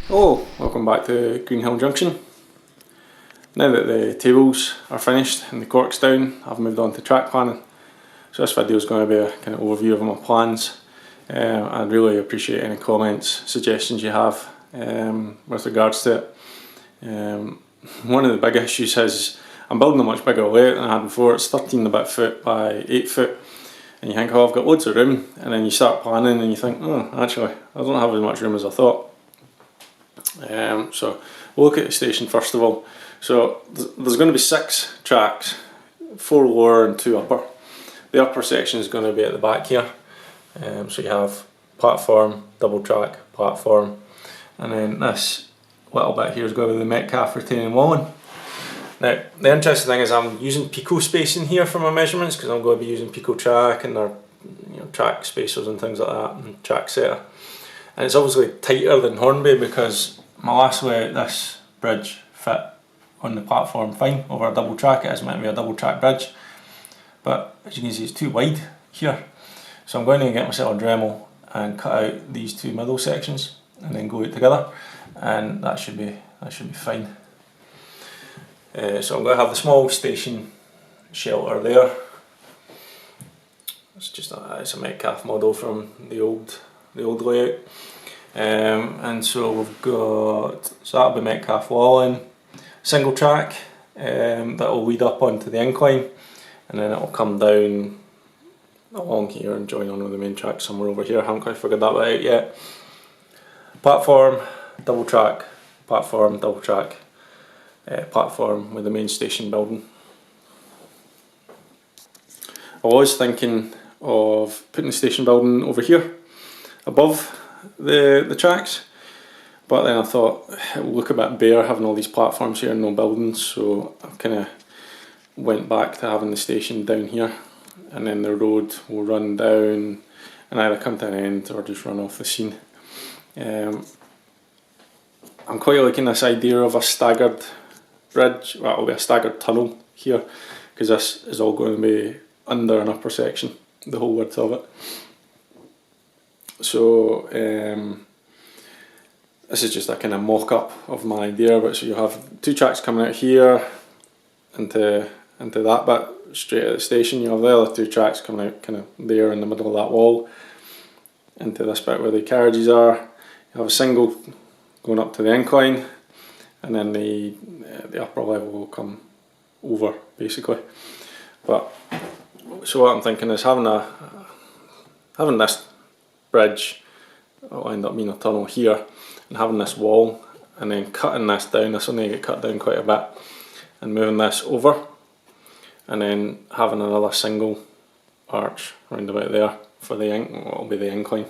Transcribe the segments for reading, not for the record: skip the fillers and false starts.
Hello, welcome back to Greenhill Junction. Now that the tables are finished and the cork's down, I've moved on to track planning. So this video is going to be a kind of overview of my plans. I'd really appreciate any comments, suggestions you have with regards to it. One of the big issues is I'm building a much bigger layout than I had before. It's 13 and a bit foot by 8 foot. And you think, oh, I've got loads of room, and then you start planning and you think, oh, actually, I don't have as much room as I thought. So we'll look at the station first of all. So there's going to be 6 tracks, 4 lower and 2 upper. The upper section is going to be at the back here. So you have platform, double track, platform, and then this little bit here is going to be the Metcalf retaining walling. Now the interesting thing is I'm using pico spacing here for my measurements because I'm going to be using pico track and their track spacers and things like that, and track setter. And it's obviously tighter than Hornby because my last layout, this bridge fit on the platform fine over a double track. It is meant to be a double track bridge, but as you can see it's too wide here. So I'm going to get myself a Dremel and cut out these 2 middle sections and then glue it together, and that should be fine. So I'm going to have the small station shelter there. It's just it's a Metcalf model from the old layout. And so we've got, so that'll be Metcalf walling, single track that will lead up onto the incline, and then it will come down along here and join on with the main track somewhere over here. I haven't quite figured that bit out yet. Platform, double track, platform, double track, platform with the main station building. I was thinking of putting the station building over here above the tracks, but then I thought it would look a bit bare having all these platforms here and no buildings, so I kind of went back to having the station down here, and then the road will run down and either come to an end or just run off the scene. I'm quite liking this idea of a staggered bridge. Well, it'll be a staggered tunnel here because this is all going to be under an upper section, the whole width of it. So this is just a kind of mock-up of my idea, but so you have 2 tracks coming out here into that bit straight at the station. You have the other 2 tracks coming out kind of there in the middle of that wall into this bit where the carriages are. You have a single going up to the incline, and then the upper level will come over basically. But so what I'm thinking is having this bridge, it'll end up being a tunnel here, and having this wall and then cutting this down. This will need to get cut down quite a bit, and moving this over, and then having another single arch round about there for what will be the incline.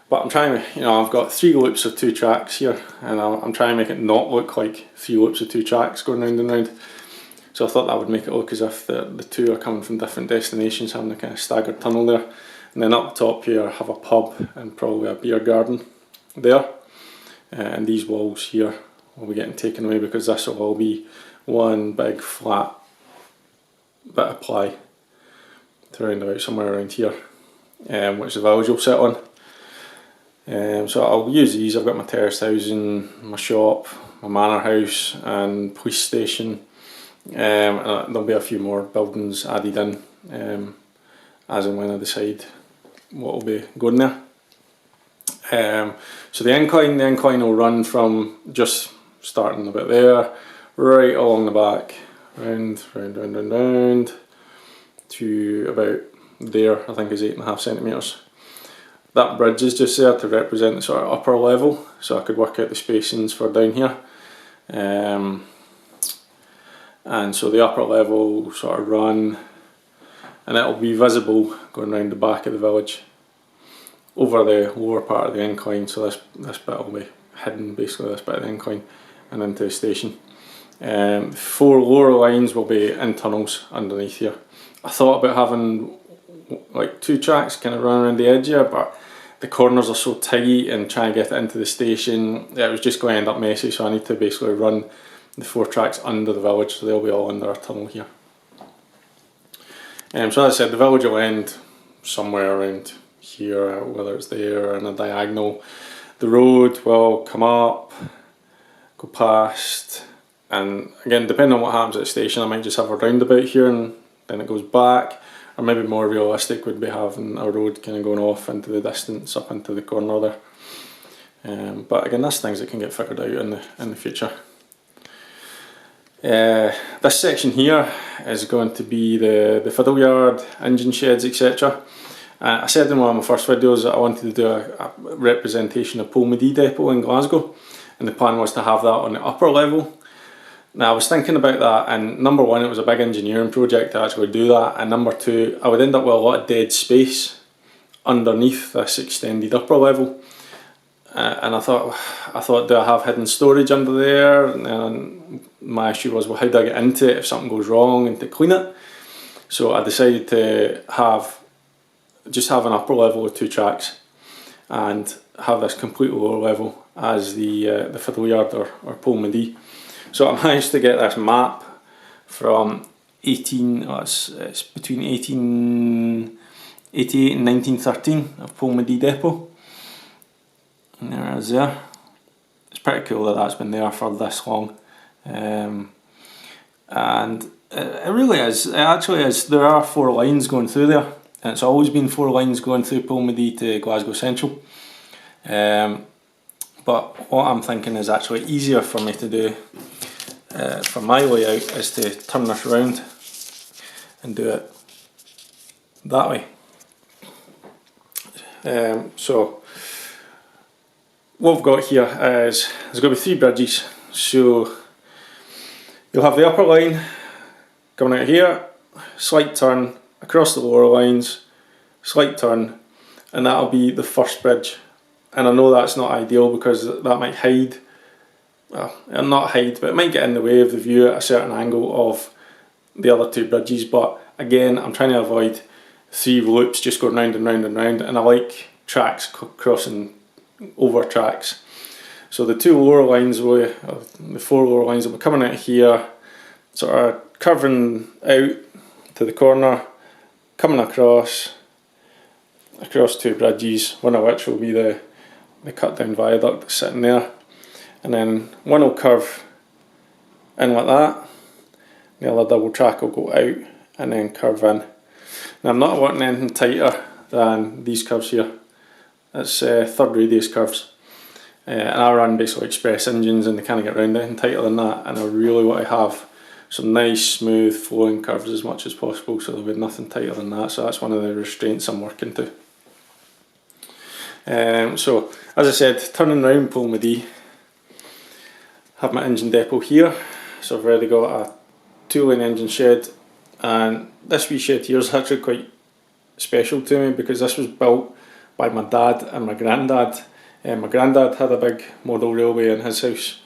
But I'm trying to, I've got 3 loops of 2 tracks here, and I'm trying to make it not look like 3 loops of 2 tracks going round and round. So I thought that would make it look as if the 2 are coming from different destinations, having a kind of staggered tunnel there. And then up the top here I have a pub and probably a beer garden there. And these walls here will be getting taken away because this will all be one big flat bit of ply to round about somewhere around here, which the village will sit on. So I'll use these. I've got my terraced housing, my shop, my manor house and police station, and there'll be a few more buildings added in as and when I decide what will be going there. So the incline will run from just starting about there, right along the back, round to about there, I think is 8.5 centimetres. That bridge is just there to represent the sort of upper level, so I could work out the spacings for down here. And so the upper level will sort of run, and it will be visible going around the back of the village over the lower part of the incline. So this bit will be hidden, basically this bit of the incline, and into the station. 4 lower lines will be in tunnels underneath here. I thought about having like 2 tracks kind of run around the edge here, but the corners are so tight and trying to get it into the station, it was just going to end up messy, so I need to basically run the 4 tracks under the village, so they'll be all under a tunnel here. So as I said, the village will end somewhere around here, whether it's there or in a diagonal. the road will come up, go past, and again, depending on what happens at the station, I might just have a roundabout here and then it goes back, or maybe more realistic would be having a road kind of going off into the distance, up into the corner there. But again, that's things that can get figured out in the future. This section here is going to be the fiddle yard, engine sheds, etc. I said in one of my first videos that I wanted to do a representation of Polmadie Depot in Glasgow, and the plan was to have that on the upper level. Now I was thinking about that, and number one, it was a big engineering project to actually do that, and number two, I would end up with a lot of dead space underneath this extended upper level. And I thought, do I have hidden storage under there? And my issue was, well, how do I get into it if something goes wrong and to clean it? So I decided to just have an upper level with 2 tracks and have this complete lower level as the fiddle yard or Polmadie. So I managed to get this map from it's between 1888 and 1913 of Polmadie Depot. And there it is there. It's pretty cool that that's been there for this long. And it really is, it actually is, there are 4 lines going through there. And it's always been 4 lines going through Polmadie to Glasgow Central. But what I'm thinking is actually easier for me to do for my layout is to turn this around and do it that way. So what we've got here is there's going to be 3 bridges. So you'll have the upper line coming out here, slight turn across the lower lines, slight turn, and that'll be the first bridge. And I know that's not ideal because that might hide, well, not hide, but it might get in the way of the view at a certain angle of the other 2 bridges. But again, I'm trying to avoid 3 loops just going round and round and round, and I like tracks crossing over tracks. So the 2 lower lines, the 4 lower lines will be coming out here, sort of curving out to the corner, coming across 2 bridges, one of which will be the cut down viaduct that's sitting there, and then one will curve in like that, the other double track will go out and then curve in. Now I'm not wanting anything tighter than these curves here. It's 3rd radius curves, and I run basically express engines and they can't get around anything tighter than that, and I really want to have some nice smooth flowing curves as much as possible, so there'll be nothing tighter than that. So that's one of the restraints I'm working to. So as I said, turning round Polmadie, have my engine depot here. So I've already got a 2-lane engine shed, and this wee shed here is actually quite special to me because this was built by my dad and my granddad. My granddad had a big model railway in his house,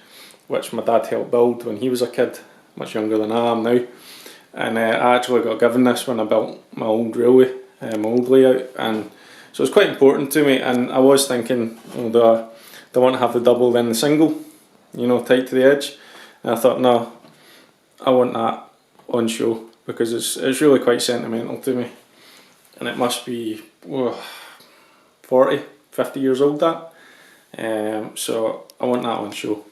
which my dad helped build when he was a kid, much younger than I am now. And I actually got given this when I built my old railway, my old layout, and so it's quite important to me. And I was thinking, oh, do I want to have the double then the single, you know, tight to the edge? And I thought, no, I want that on show because it's really quite sentimental to me, and it must be 40, 50 years old that. So I want that on show.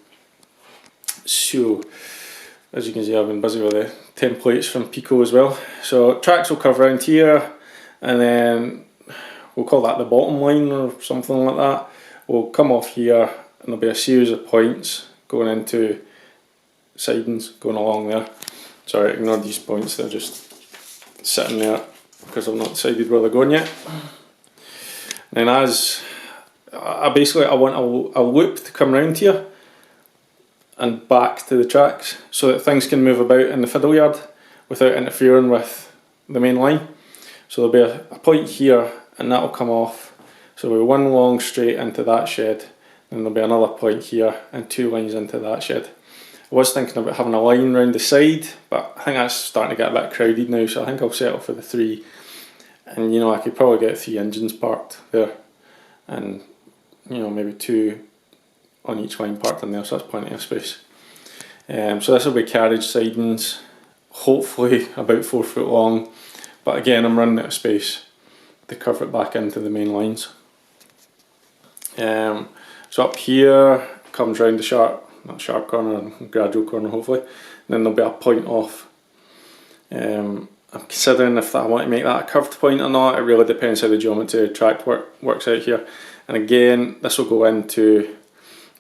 So as you can see, I've been busy with the templates from Pico as well. So tracks will cover around here, and then we'll call that the bottom line or something like that. We'll come off here and there'll be a series of points going into sidings going along there. Sorry, ignore these points, they're just sitting there because I've not decided where they're going yet. And as I want a loop to come round here and back to the tracks so that things can move about in the fiddle yard without interfering with the main line. So there'll be a point here and that'll come off. So we'll one long straight into that shed, and there'll be another point here and 2 lines into that shed. I was thinking about having a line round the side, but I think that's starting to get a bit crowded now, so I think I'll settle for the 3. And you know, I could probably get 3 engines parked there, and you know, maybe 2 on each line parked in there, so that's plenty of space. So this will be carriage sidings, hopefully about 4 foot long, but again I'm running out of space to curve it back into the main lines. So up here comes round the not sharp corner, gradual corner hopefully, and then there'll be a point off. I'm considering if I want to make that a curved point or not. It really depends how the geometry of the track works out here. And again, this will go into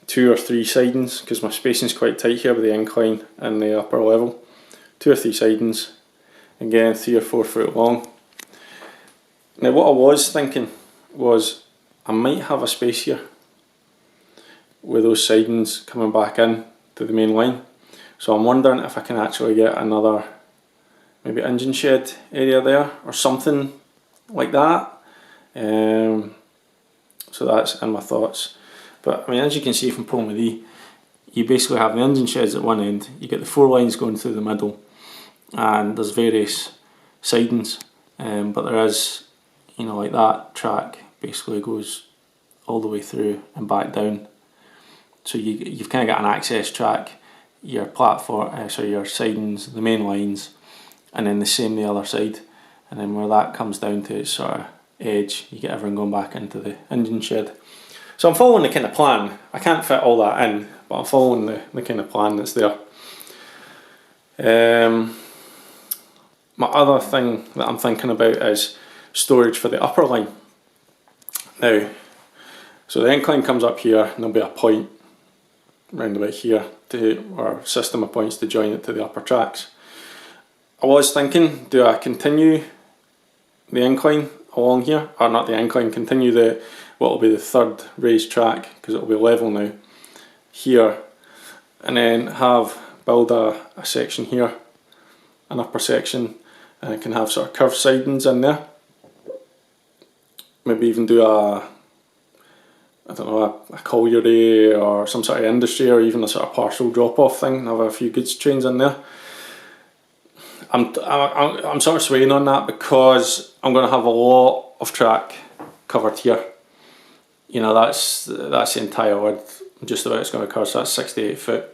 2 or 3 sidings because my spacing is quite tight here with the incline and the upper level. 2 or 3 sidings, again 3 or 4 foot long. Now what I was thinking was I might have a space here with those sidings coming back in to the main line. So I'm wondering if I can actually get another maybe engine shed area there or something like that. So that's in my thoughts. But I mean, as you can see from pulling with E, you basically have the engine sheds at one end, you get the 4 lines going through the middle, and there's various sidings, but there is, you know, like that track basically goes all the way through and back down. So you've kind of got an access track, your platform, so your sidings, the main lines, and then the same the other side. And then where that comes down to its sort of edge, you get everything going back into the engine shed. So I'm following the kind of plan. I can't fit all that in, but I'm following the kind of plan that's there. My other thing that I'm thinking about is storage for the upper line. Now, so the incline comes up here and there'll be a point round about here or system of points to join it to the upper tracks. I was thinking, do I continue the incline along here, or not the incline, continue what will be the 3rd raised track, because it will be level now, here, and then build a section here, an upper section, and it can have sort of curved sidings in there. Maybe even do a colliery or some sort of industry, or even a sort of parcel drop-off thing, and have a few goods trains in there. I'm sort of swaying on that because I'm going to have a lot of track covered here. You know, that's the entire width just about it's going to cover, so that's 68 foot.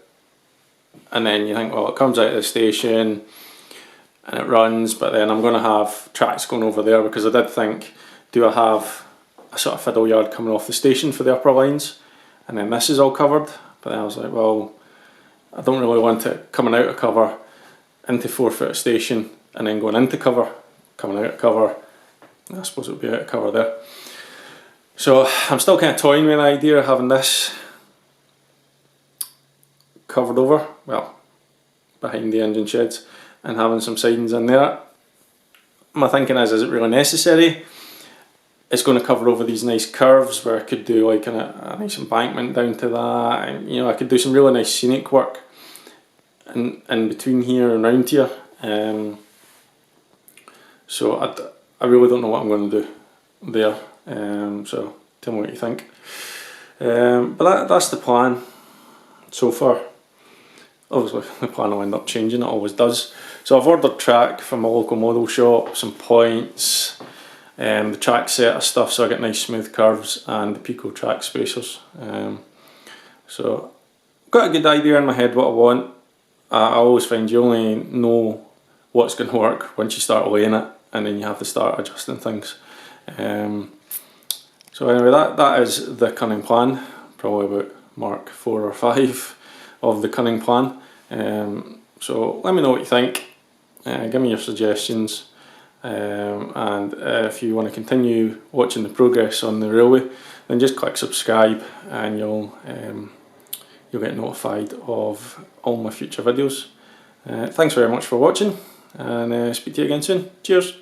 And then you think, well, it comes out of the station and it runs, but then I'm going to have tracks going over there, because I did think, do I have a sort of fiddle yard coming off the station for the upper lines, and then this is all covered? But then I was like, well, I don't really want it coming out of cover into 4 foot of station and then going into cover, coming out of cover. I suppose it would be out of cover there. So I'm still kind of toying with the idea of having this covered over, well, behind the engine sheds, and having some sidings in there. My thinking is it really necessary? It's going to cover over these nice curves where I could do like a nice embankment down to that, and you know, I could do some really nice scenic work in between here and round here. So I really don't know what I'm going to do there. So tell me what you think. But that's the plan so far. Obviously the plan will end up changing, it always does. So I've ordered track from my local model shop, some points, the track set of stuff, so I get nice smooth curves, and the Pico track spacers. So got a good idea in my head what I want. I always find you only know what's going to work once you start weighing it, and then you have to start adjusting things. So anyway, that is the cunning plan, probably about mark 4 or 5 of the cunning plan. So let me know what you think, give me your suggestions, and if you want to continue watching the progress on the railway, then just click subscribe and you'll get notified of all my future videos. Thanks very much for watching, and speak to you again soon. Cheers!